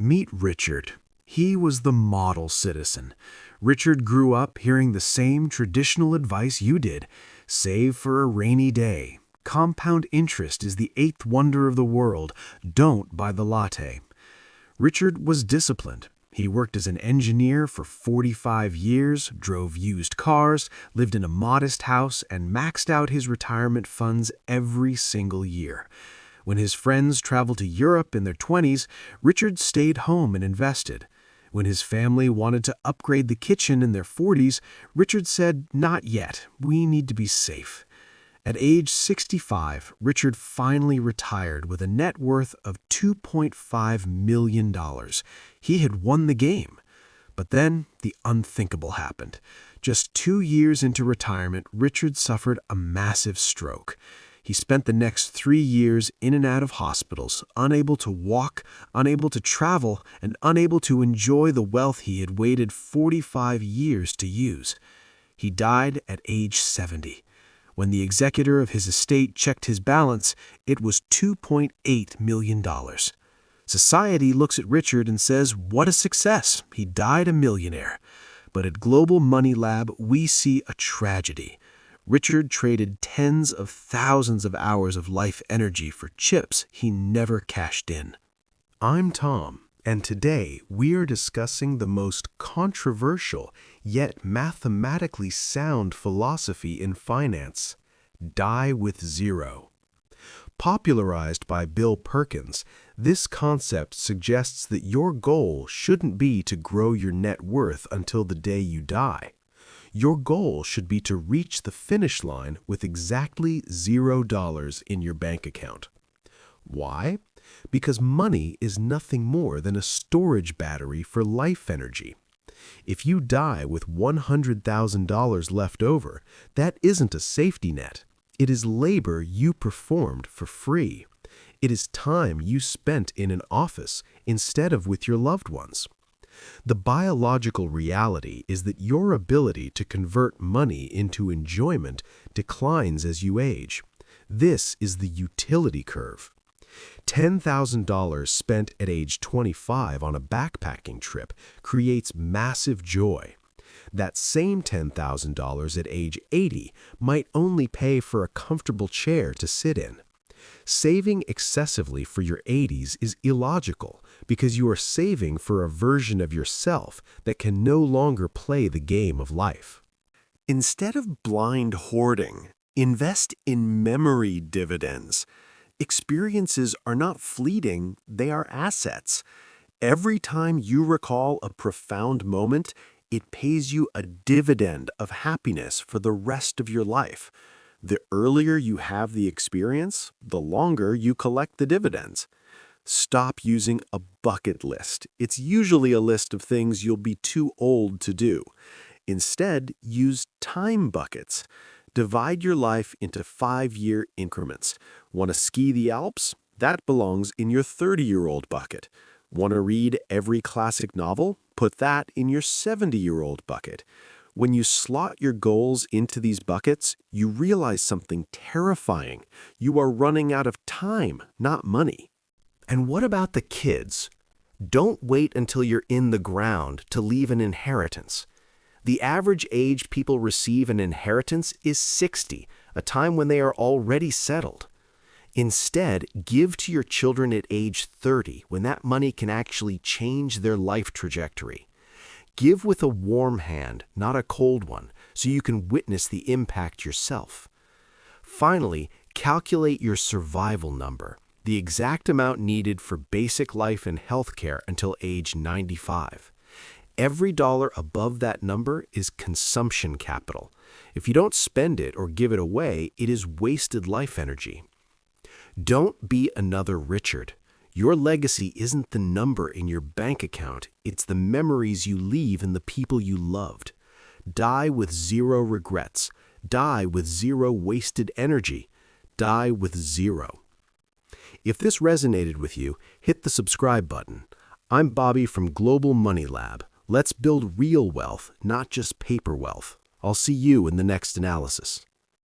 Meet Richard. He was the model citizen. Richard grew up hearing the same traditional advice you did: save for a rainy day. Compound interest is the eighth wonder of the world. Don't buy the latte. Richard was disciplined. He worked as an engineer for 45 years, drove used cars, lived in a modest house, and maxed out his retirement funds every single year. When his friends traveled to Europe in their 20s, Richard stayed home and invested. When his family wanted to upgrade the kitchen in their 40s, Richard said, "Not yet. We need to be safe." At age 65, Richard finally retired with a net worth of $2.5 million. He had won the game. But then the unthinkable happened. Just 2 years into retirement, Richard suffered a massive stroke. He spent the next 3 years in and out of hospitals, unable to walk, unable to travel, and unable to enjoy the wealth he had waited 45 years to use. He died at age 70. When the executor of his estate checked his balance, it was $2.8 million. Society looks at Richard and says, "What a success! He died a millionaire." But at Global Money Lab, we see a tragedy. Richard traded tens of thousands of hours of life energy for chips he never cashed in. I'm Tom, and today we are discussing the most controversial yet mathematically sound philosophy in finance: die with zero. Popularized by Bill Perkins, this concept suggests that your goal shouldn't be to grow your net worth until the day you die. Your goal should be to reach the finish line with exactly $0 in your bank account. Why? Because money is nothing more than a storage battery for life energy. If you die with $100,000 left over, that isn't a safety net. It is labor you performed for free. It is time you spent in an office instead of with your loved ones. The biological reality is that your ability to convert money into enjoyment declines as you age. This is the utility curve. $10,000 spent at age 25 on a backpacking trip creates massive joy. That same $10,000 at age 80 might only pay for a comfortable chair to sit in. Saving excessively for your 80s is illogical because you are saving for a version of yourself that can no longer play the game of life. Instead of blind hoarding, invest in memory dividends. Experiences are not fleeting, they are assets. Every time you recall a profound moment, it pays you a dividend of happiness for the rest of your life. The earlier you have the experience, the longer you collect the dividends. Stop using a bucket list. It's usually a list of things you'll be too old to do. Instead, use time buckets. Divide your life into 5-year increments. Want to ski the Alps? That belongs in your 30-year-old bucket. Want to read every classic novel? Put that in your 70-year-old bucket. When you slot your goals into these buckets, you realize something terrifying. You are running out of time, not money. And what about the kids? Don't wait until you're in the ground to leave an inheritance. The average age people receive an inheritance is 60, a time when they are already settled. Instead, give to your children at age 30, when that money can actually change their life trajectory. Give with a warm hand, not a cold one, so you can witness the impact yourself. Finally, calculate your survival number, the exact amount needed for basic life and healthcare until age 95. Every dollar above that number is consumption capital. If you don't spend it or give it away, it is wasted life energy. Don't be another Richard. Your legacy isn't the number in your bank account, it's the memories you leave and the people you loved. Die with zero regrets. Die with zero wasted energy. Die with zero. If this resonated with you, hit the subscribe button. I'm Bobby from Global Money Lab. Let's build real wealth, not just paper wealth. I'll see you in the next analysis.